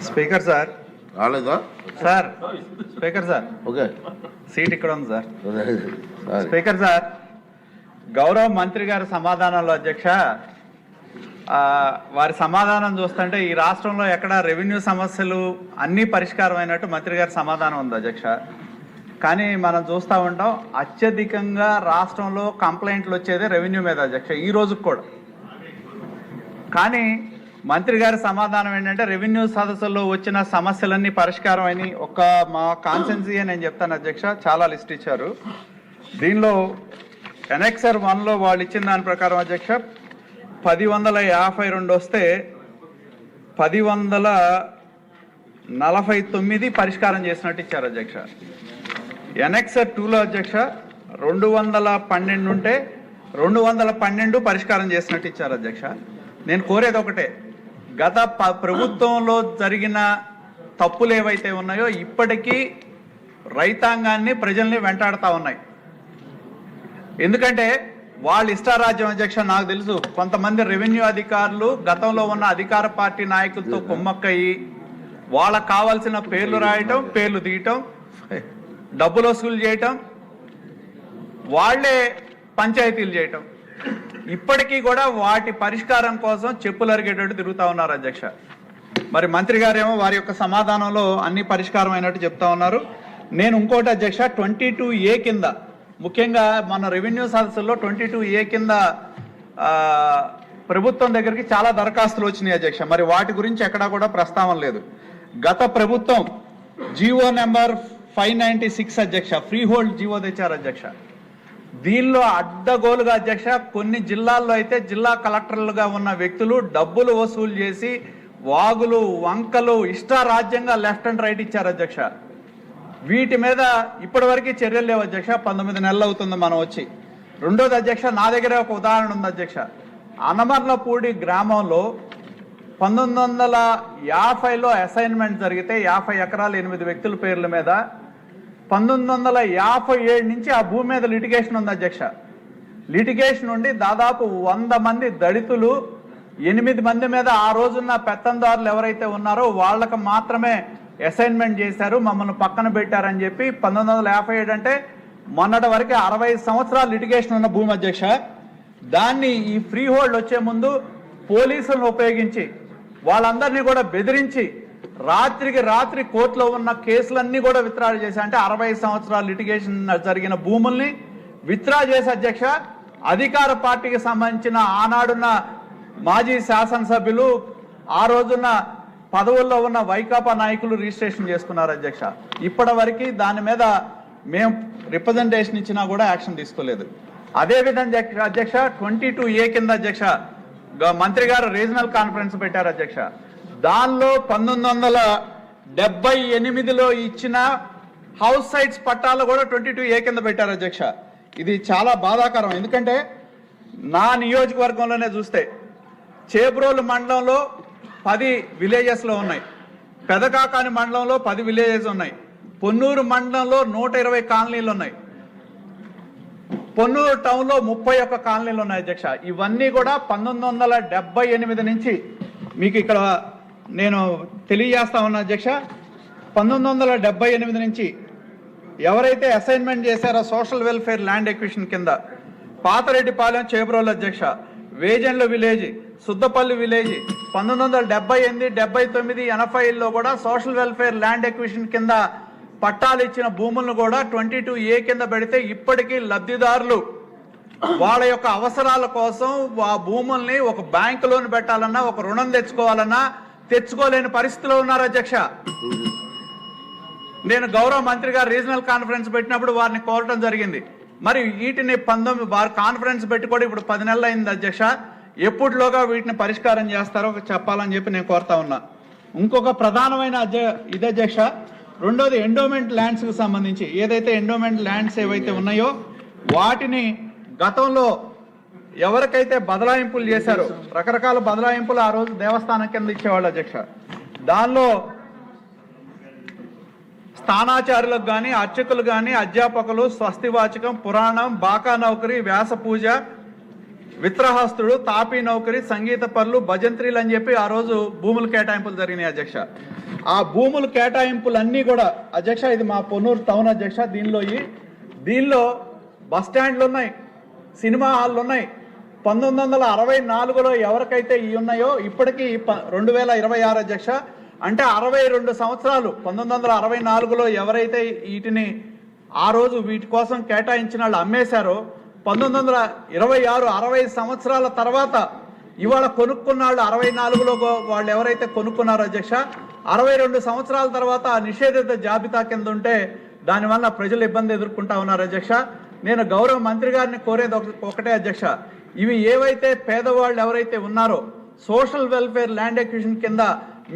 Speaker sir రాలేదా sir speaker sir okay seat ఇక్కడ ఉంది సార్. స్పీకర్ సార్, గౌరవ మంత్రి గారి సమాధానంలో అధ్యక్ష, వారి సమాధానం చూస్తుంటే ఈ రాష్ట్రంలో ఎక్కడ రెవెన్యూ సమస్యలు అన్నీ పరిష్కారం అయినట్టు మంత్రి గారి సమాధానం ఉంది అధ్యక్ష. కానీ మనం చూస్తూ ఉంటాం అత్యధికంగా రాష్ట్రంలో కంప్లైంట్లు వచ్చేది రెవెన్యూ మీద అధ్యక్ష, ఈ రోజుకి కూడా. కానీ మంత్రి గారి సమాధానం ఏంటంటే రెవెన్యూ సదస్సుల్లో వచ్చిన సమస్యలన్నీ పరిష్కారం అని మా కాన్సెన్సీ నేను చెప్తాను అధ్యక్ష, చాలా లిస్ట్ ఇచ్చారు. దీనిలో ఎనెక్సర్ 1లో వాళ్ళు ఇచ్చిన దాని ప్రకారం అధ్యక్ష 1052 వస్తే 1049 పరిష్కారం చేసినట్టు ఇచ్చారు అధ్యక్ష. ఎనెక్సర్ 2లో అధ్యక్ష 212 ఉంటే 212 పరిష్కారం చేసినట్టు ఇచ్చారు అధ్యక్ష. నేను కోరేది ఒకటే, గత ప్రభుత్వంలో జరిగిన తప్పులు ఏవైతే ఉన్నాయో ఇప్పటికీ రైతాంగాన్ని ప్రజల్ని వెంటాడుతూ ఉన్నాయి. ఎందుకంటే వాళ్ళ ఇష్టారాజ్యం అధ్యక్ష. నాకు తెలుసు కొంతమంది రెవెన్యూ అధికారులు గతంలో ఉన్న అధికార పార్టీ నాయకులతో కుమ్మక్కయి వాళ్ళకు కావాల్సిన పేర్లు రాయటం, పేర్లు తీయటం, డబ్బులు వసూలు చేయటం, వాళ్లే పంచాయతీలు చేయటం. ఇప్పటికీ కూడా వాటి పరిష్కారం కోసం చెప్పులు అరిగేటట్టు తిరుగుతూ ఉన్నారు అధ్యక్ష. మరి మంత్రి గారేమో వారి యొక్క సమాధానంలో అన్ని పరిష్కారం అయినట్టు చెప్తా ఉన్నారు. నేను ఇంకోటి అధ్యక్ష, 22A కింద ముఖ్యంగా మన రెవెన్యూ సదస్సుల్లో 22A కింద ప్రభుత్వం దగ్గరికి చాలా దరఖాస్తులు వచ్చినాయి అధ్యక్ష. మరి వాటి గురించి ఎక్కడా కూడా ప్రస్తావన లేదు. గత ప్రభుత్వం జీవో నెంబర్ 596 అధ్యక్ష, ఫ్రీ హోల్డ్ జీవో తెచ్చారు అధ్యక్ష. దీనిలో అడ్డగోలుగా అధ్యక్ష కొన్ని జిల్లాల్లో అయితే జిల్లా కలెక్టర్లుగా ఉన్న వ్యక్తులు డబ్బులు వసూలు చేసి వాగులు వంకలు ఇష్టారాజ్యంగా లెఫ్ట్ అండ్ రైట్ ఇచ్చారు అధ్యక్ష. వీటి మీద ఇప్పటివరకు చర్యలు లేవు అధ్యక్ష. 19 నెలలు అవుతుంది మనం వచ్చి. రెండోది అధ్యక్ష, నా దగ్గర ఒక ఉదాహరణ ఉంది అధ్యక్ష. అనమర్లపూడి గ్రామంలో 1950లో అసైన్మెంట్ జరిగితే 50 ఎకరాలు 8 వ్యక్తుల పేర్ల మీద 1957 నుంచి ఆ భూమి మీద లిటిగేషన్ ఉంది అధ్యక్ష. లిటిగేషన్ ఉండి దాదాపు 100 మంది దళితులు 8 మంది మీద ఆ రోజున్న పెత్తందారులు ఎవరైతే ఉన్నారో వాళ్ళకు మాత్రమే అసైన్మెంట్ చేశారు, మమ్మల్ని పక్కన పెట్టారని చెప్పి 1957 అంటే మొన్నటి వరకు 60 సంవత్సరాలు లిటిగేషన్ ఉన్న భూమి అధ్యక్ష. దాన్ని ఈ ఫ్రీ హోల్డ్ వచ్చే ముందు పోలీసులను ఉపయోగించి వాళ్ళందరినీ కూడా బెదిరించి రాత్రికి రాత్రి కోర్టులో ఉన్న కేసులన్నీ కూడా విత్డ్రా చేసి, అంటే 60 సంవత్సరాలు లిటిగేషన్ జరిగిన భూముల్ని విత్డ్రా చేసి అధ్యక్ష అధికార పార్టీకి సంబంధించిన ఆనాడున్న మాజీ శాసనసభ్యులు ఆ రోజున్న పదవుల్లో ఉన్న వైకాపా నాయకులు రిజిస్ట్రేషన్ చేసుకున్నారు అధ్యక్ష. ఇప్పటి వరకు దాని మీద మేము రిప్రజెంటేషన్ ఇచ్చినా కూడా యాక్షన్ తీసుకోలేదు. అదేవిధంగా అధ్యక్ష 22A కింద అధ్యక్ష మంత్రి గారు రీజనల్ కాన్ఫరెన్స్ పెట్టారు అధ్యక్ష. దానిలో 1978లో ఇచ్చిన హౌస్ సైట్స్ పట్టాలు కూడా 22A కింద పెట్టారు అధ్యక్ష. ఇది చాలా బాధాకరం. ఎందుకంటే నా నియోజకవర్గంలోనే చూస్తే చేబ్రోలు మండలంలో 10 విలేజెస్లో ఉన్నాయి, పెదకాకాని మండలంలో 10 విలేజెస్ ఉన్నాయి, పొన్నూరు మండలంలో 120 కాలనీలు ఉన్నాయి, పొన్నూరు టౌన్లో 31 కాలనీలు ఉన్నాయి అధ్యక్ష. ఇవన్నీ కూడా 1978 నుంచి మీకు ఇక్కడ నేను తెలియజేస్తా ఉన్నా అధ్యక్ష. 1978 నుంచి ఎవరైతే అసైన్మెంట్ చేశారో సోషల్ వెల్ఫేర్ ల్యాండ్ ఎక్విజిషన్ కింద పాతరెడ్డిపాలెం చేబ్రోలు అధ్యక్ష, వేజెండ్ల విలేజ్, సుద్దపల్లి విలేజ్ 1978, 79, 80లో కూడా సోషల్ వెల్ఫేర్ ల్యాండ్ ఎక్విజిషన్ కింద పట్టాలు ఇచ్చిన భూములను కూడా 22A కింద పెడితే ఇప్పటికీ లబ్ధిదారులు వాళ్ళ యొక్క అవసరాల కోసం ఆ భూముల్ని ఒక బ్యాంకు లోన్ పెట్టాలన్నా, ఒక రుణం తెచ్చుకోవాలన్నా తెచ్చుకోలేని పరిస్థితిలో ఉన్నారు అధ్యక్ష. నేను గౌరవ మంత్రి గారు రీజనల్ కాన్ఫరెన్స్ పెట్టినప్పుడు వారిని కోరటం జరిగింది. మరి వీటిని 19 వారు కాన్ఫరెన్స్ పెట్టి కూడా ఇప్పుడు 10 నెలలు అయింది అధ్యక్ష. ఎప్పటిలోగా వీటిని పరిష్కారం చేస్తారో చెప్పాలని చెప్పి నేను కోరుతా ఉన్నా. ఇంకొక ప్రధానమైన ఇది అధ్యక్ష, రెండోది ఎండోమెంట్ ల్యాండ్స్కి సంబంధించి ఏదైతే ఎండోమెంట్ ల్యాండ్స్ ఏవైతే ఉన్నాయో వాటిని గతంలో ఎవరికైతే బదలాయింపులు చేశారో రకరకాల బదలాయింపులు ఆ రోజు దేవస్థానం కింద ఇచ్చేవాళ్ళు అధ్యక్ష. దానిలో స్థానాచారులకు కానీ అర్చకులు కానీ అధ్యాపకులు స్వస్తివాచకం, పురాణం, బాకా నౌకరి, వ్యాస పూజ, విత్రహస్తుడు, తాపీ నౌకరి, సంగీత పనులు, భజంత్రీలు అని చెప్పి ఆ రోజు భూములు కేటాయింపులు జరిగినాయి అధ్యక్ష. ఆ భూములు కేటాయింపులన్నీ కూడా అధ్యక్ష, ఇది మా పొన్నూరు టౌన్ అధ్యక్ష. దీనిలో బస్ స్టాండ్లు ఉన్నాయి, సినిమా హాళ్ళు ఉన్నాయి. 1964లో ఎవరికైతే ఇవి ఉన్నాయో ఇప్పటికీ 2026 అధ్యక్ష, అంటే 62 సంవత్సరాలు. 1964లో ఎవరైతే వీటిని ఆ రోజు వీటి కోసం కేటాయించిన వాళ్ళు అమ్మేశారో 1926 65 సంవత్సరాల తర్వాత ఇవాళ కొనుక్కున్న వాళ్ళు 64లో వాళ్ళు ఎవరైతే కొనుక్కున్నారో అధ్యక్ష, 62 సంవత్సరాల తర్వాత నిషేధిత జాబితా కింద ఉంటే దానివల్ల ప్రజలు ఇబ్బంది ఎదుర్కొంటా ఉన్నారు అధ్యక్ష. నేను గౌరవ మంత్రి గారిని కోరేది ఒకటే అధ్యక్ష, ఇవి ఏవైతే పేదవాళ్ళు ఎవరైతే ఉన్నారో సోషల్ వెల్ఫేర్ ల్యాండ్ ఎక్విజిషన్ కింద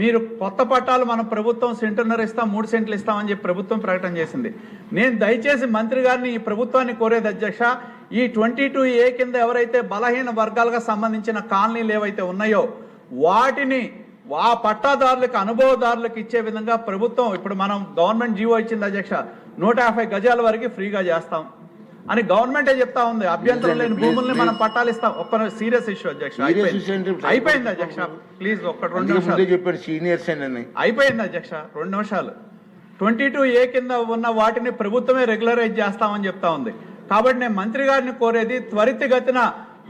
మీరు కొత్త పట్టాలు మన ప్రభుత్వం సెంటున్నర ఇస్తాం, 3 సెంట్లు ఇస్తామని చెప్పి ప్రభుత్వం ప్రకటన చేసింది. నేను దయచేసి మంత్రి గారిని ఈ ప్రభుత్వాన్ని కోరేది అధ్యక్ష, ఈ 22A కింద ఎవరైతే బలహీన వర్గాలకు సంబంధించిన కాలనీలు ఏవైతే ఉన్నాయో వాటిని ఆ పట్టాదారులకు, అనుభవదారులకు ఇచ్చే విధంగా ప్రభుత్వం, ఇప్పుడు మనం గవర్నమెంట్ జీవో ఇచ్చింది అధ్యక్ష, 150 గజాల వరకు ఫ్రీగా చేస్తాం అని గవర్నమెంటే చెప్తా ఉంది. అభ్యంతరం లేని భూముల్ని మనం పట్టాలు ఇస్తాం. ఒక్క సీరియస్ ఇష్యూ అధ్యక్ష, అయిపోయింది అధ్యక్ష. ప్లీజ్ ఒక్క 2 నిమిషాలు అయిపోయింది అధ్యక్ష, 2 నిమిషాలు. 22A కింద ఉన్న వాటిని ప్రభుత్వమే రెగ్యులరైజ్ చేస్తామని చెప్తా ఉంది. కాబట్టి నేను మంత్రి గారిని కోరేది, త్వరితగతిన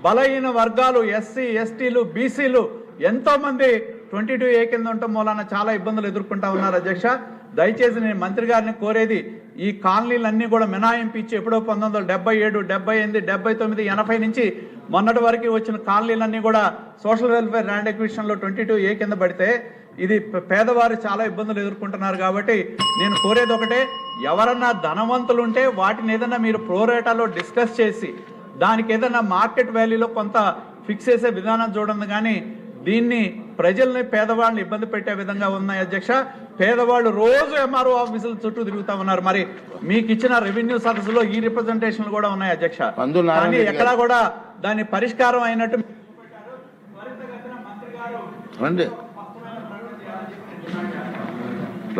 బలహీన వర్గాలు, ఎస్సీ ఎస్టీలు, బీసీలు ఎంతో మంది 22A కింద ఉండటం మూలాన చాలా ఇబ్బందులు ఎదుర్కొంటా ఉన్నారు అధ్యక్ష. దయచేసి నేను మంత్రి గారిని కోరేది, ఈ కాలనీలన్నీ కూడా మినహాయింపు ఇచ్చి ఎప్పుడో 1977, 78, 79, 80 నుంచి మొన్నటి వరకు వచ్చిన కాలనీలన్నీ కూడా సోషల్ వెల్ఫేర్ ల్యాండ్ ఎక్విజిషన్లో 22A కింద పడితే ఇది పేదవారు చాలా ఇబ్బందులు ఎదుర్కొంటున్నారు. కాబట్టి నేను కోరేది ఒకటే, ఎవరన్నా ధనవంతులు ఉంటే వాటిని ఏదన్నా మీరు ప్రోరేటాలో డిస్కస్ చేసి దానికి ఏదన్నా మార్కెట్ వాల్యూలో కొంత ఫిక్స్ చేసే విధానం చూడండి. కానీ దీన్ని ప్రజల్ని, పేదవాళ్ళని ఇబ్బంది పెట్టే విధంగా ఉన్నాయి అధ్యక్ష. పేదవాళ్ళు రోజు MRO ఆఫీసుల చుట్టూ తిరుగుతా ఉన్నారు. మరి మీకు ఇచ్చిన రెవెన్యూ సదస్సులో ఈ రిప్రజెంటేషన్లు కూడా ఉన్నాయి అధ్యక్ష, కానీ ఎక్కడా కూడా దాని పరిష్కారం అయినట్టు.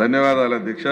ధన్యవాదాలు అధ్యక్ష.